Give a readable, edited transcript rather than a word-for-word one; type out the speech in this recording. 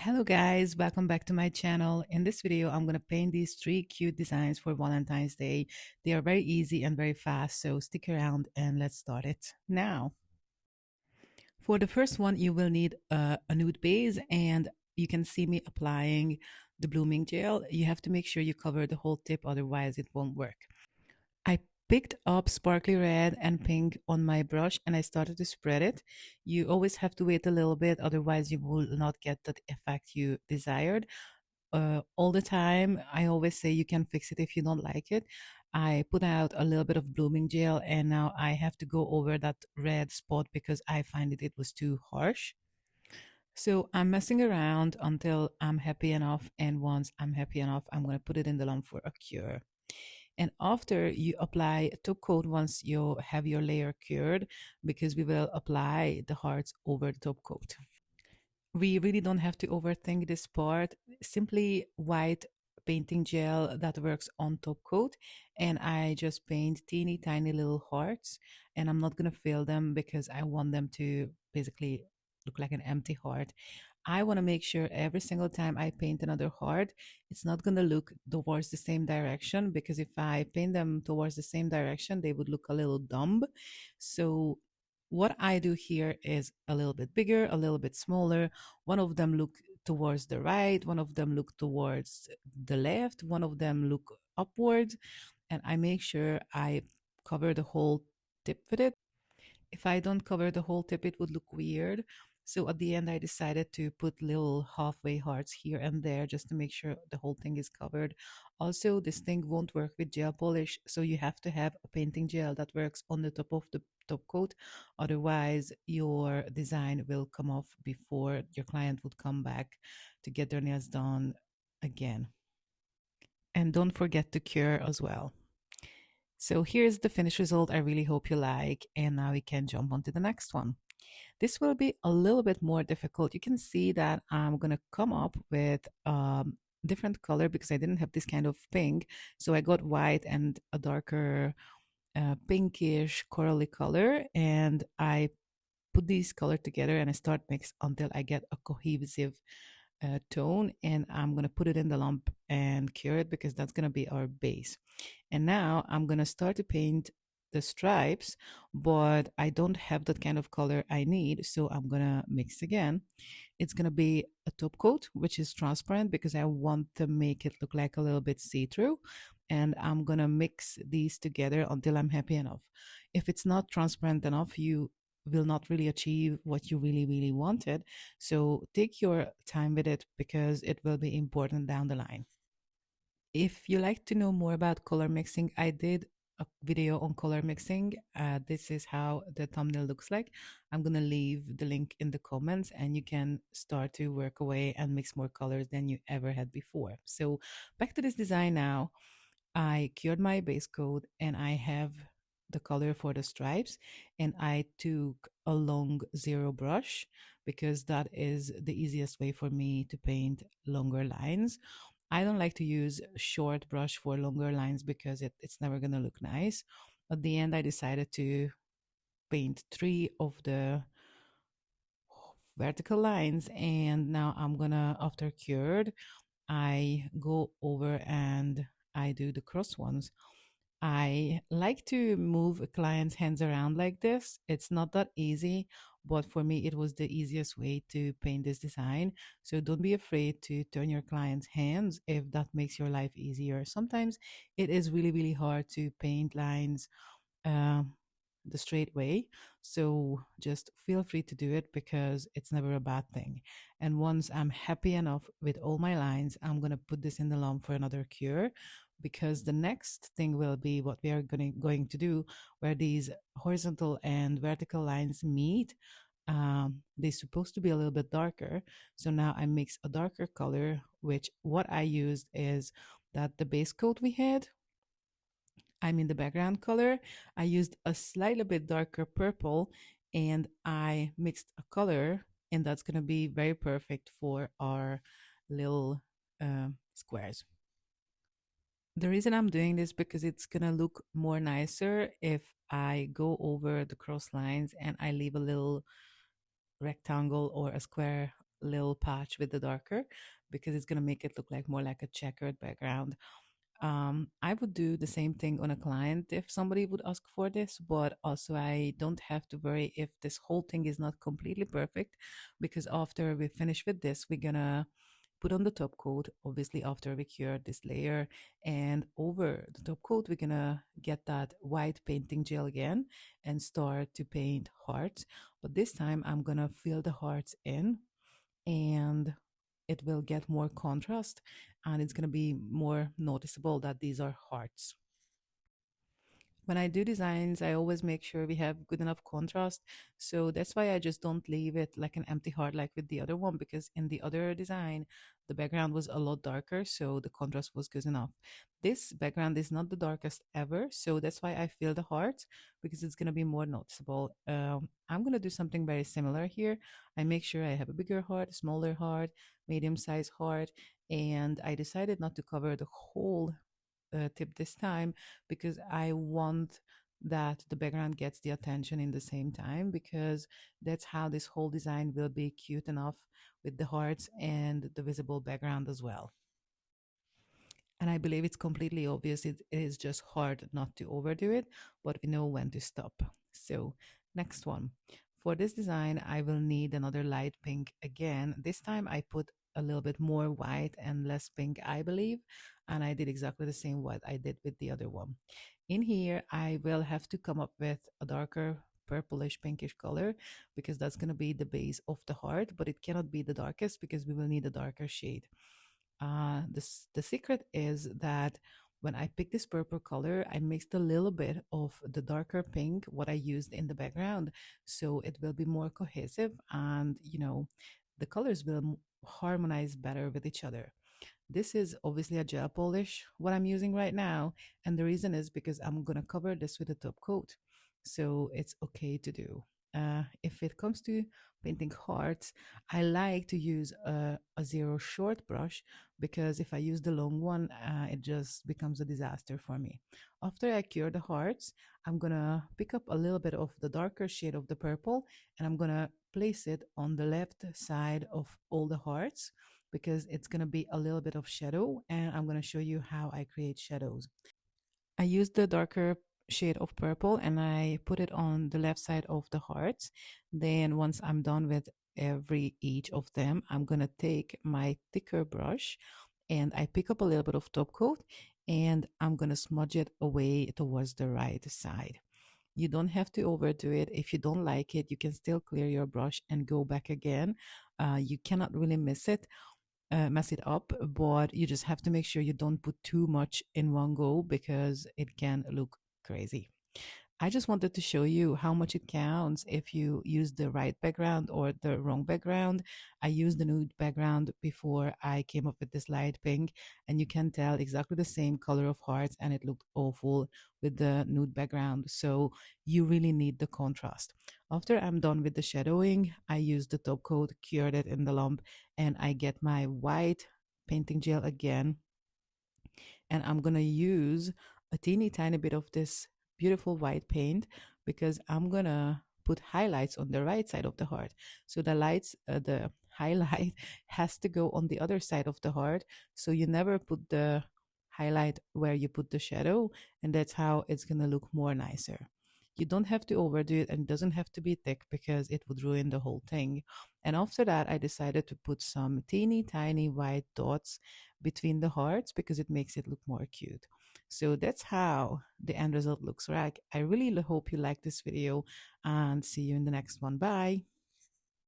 Hello guys, welcome back to my channel. In this video, I'm going to paint these three cute designs for Valentine's Day. They are very easy and very fast, so stick around and let's start it now. For the first one, you will need a nude base, and you can see me applying the blooming gel. You have to make sure you cover the whole tip, otherwise it won't work. I picked up sparkly red and pink on my brush and I started to spread it. You always have to wait a little bit, otherwise you will not get the effect you desired. All the time, I always say you can fix it if you don't like it. I put out a little bit of blooming gel and now I have to go over that red spot because I find it was too harsh. So I'm messing around until I'm happy enough, and once I'm happy enough, I'm going to put it in the lamp for a cure. And after you apply top coat, once you have your layer cured, because we will apply the hearts over the top coat. We really don't have to overthink this part. Simply white painting gel that works on top coat, and I just paint teeny tiny little hearts, and I'm not going to fill them because I want them to basically look like an empty heart. I want to make sure every single time I paint another heart, it's not going to look towards the same direction, because if I paint them towards the same direction, they would look a little dumb. So what I do here is a little bit bigger, a little bit smaller. One of them look towards the right, one of them look towards the left, one of them look upwards, and I make sure I cover the whole tip with it. If I don't cover the whole tip, it would look weird. So at the end, I decided to put little halfway hearts here and there just to make sure the whole thing is covered. Also, this thing won't work with gel polish, so you have to have a painting gel that works on the top of the top coat. Otherwise, your design will come off before your client would come back to get their nails done again. And don't forget to cure as well. So here's the finished result. I really hope you like. And now we can jump on to the next one. This will be a little bit more difficult. You can see that I'm going to come up with different color because I didn't have this kind of pink. So I got white and a darker pinkish corally color. And I put these color together and I start mix until I get a cohesive tone, and I'm going to put it in the lump and cure it because that's going to be our base. And now I'm going to start to paint the stripes, but I don't have that kind of color I need, so I'm going to mix again. It's going to be a top coat, which is transparent because I want to make it look like a little bit see-through, and I'm going to mix these together until I'm happy enough. If it's not transparent enough, you will not really achieve what you really wanted. So take your time with it because it will be important down the line. If you like to know more about color mixing, I did a video on color mixing. This is how the thumbnail looks like. I'm going to leave the link in the comments and you can start to work away and mix more colors than you ever had before. So back to this design now. I cured my base coat and I have the color for the stripes, and I took a long zero brush because that is the easiest way for me to paint longer lines. I don't like to use short brush for longer lines because it's never going to look nice. At the end, I decided to paint three of the vertical lines, and now I'm gonna, after cured, I go over and I do the cross ones. I like to move a client's hands around like this. It's not that easy, but for me, it was the easiest way to paint this design. So don't be afraid to turn your client's hands if that makes your life easier. Sometimes it is really hard to paint lines uh, the straight way. So just feel free to do it because it's never a bad thing. And once I'm happy enough with all my lines, I'm going to put this in the lamp for another cure, because the next thing will be what we are going to do, where these horizontal and vertical lines meet. They're supposed to be a little bit darker. So now I mix a darker color, which what I used is that the base coat we had, I mean the background color, I used a slightly bit darker purple and I mixed a color, and that's going to be very perfect for our little squares. The reason I'm doing this because it's going to look more nicer if I go over the cross lines and I leave a little rectangle or a square little patch with the darker because it's going to make it look like more like a checkered background. I would do the same thing on a client if somebody would ask for this, but also I don't have to worry if this whole thing is not completely perfect because after we finish with this, we're gonna put on the top coat, obviously after we cure this layer, and over the top coat, we're gonna get that white painting gel again and start to paint hearts. But this time I'm gonna fill the hearts in and it will get more contrast and it's going to be more noticeable that these are hearts. When I do designs, I always make sure we have good enough contrast. So that's why I just don't leave it like an empty heart like with the other one, because in the other design, the background was a lot darker, so the contrast was good enough. This background is not the darkest ever, so that's why I feel the heart, because it's going to be more noticeable. I'm going to do something very similar here. I make sure I have a bigger heart, smaller heart, medium sized heart, and I decided not to cover the whole tip this time because I want that the background gets the attention in the same time, because that's how this whole design will be cute enough with the hearts and the visible background as well. And I believe it's completely obvious. It is just hard not to overdo it, but we know when to stop. So, next one. For this design, I will need another light pink again. This time I put a little bit more white and less pink, I believe. And I did exactly the same what I did with the other one. In here, I will have to come up with a darker purplish pinkish color because that's going to be the base of the heart, but it cannot be the darkest because we will need a darker shade. The secret is that when I picked this purple color, I mixed a little bit of the darker pink, what I used in the background, so it will be more cohesive and, the colors will harmonize better with each other. This is obviously a gel polish, what I'm using right now. And the reason is because I'm going to cover this with a top coat. So it's okay to do. If it comes to painting hearts, I like to use a zero short brush because if I use the long one, it just becomes a disaster for me. After I cure the hearts, I'm going to pick up a little bit of the darker shade of the purple and I'm going to place it on the left side of all the hearts because it's going to be a little bit of shadow and I'm going to show you how I create shadows. I used the darker shade of purple and I put it on the left side of the hearts. Then once I'm done with every each of them, I'm going to take my thicker brush and I pick up a little bit of top coat and I'm going to smudge it away towards the right side. You don't have to overdo it. If you don't like it, you can still clear your brush and go back again. You cannot really mess it up, but you just have to make sure you don't put too much in one go because it can look crazy. I just wanted to show you how much it counts if you use the right background or the wrong background. I used the nude background before I came up with this light pink, and you can tell exactly the same color of hearts, and it looked awful with the nude background. So you really need the contrast. After I'm done with the shadowing, I use the top coat, cured it in the lump, and I get my white painting gel again, and I'm gonna use a teeny tiny bit of this beautiful white paint because I'm gonna put highlights on the right side of the heart. So the highlight has to go on the other side of the heart. So you never put the highlight where you put the shadow, and that's how it's gonna look more nicer. You don't have to overdo it and it doesn't have to be thick because it would ruin the whole thing. And after that, I decided to put some teeny tiny white dots between the hearts because it makes it look more cute. So that's how the end result looks like. I really hope you like this video and see you in the next one. Bye.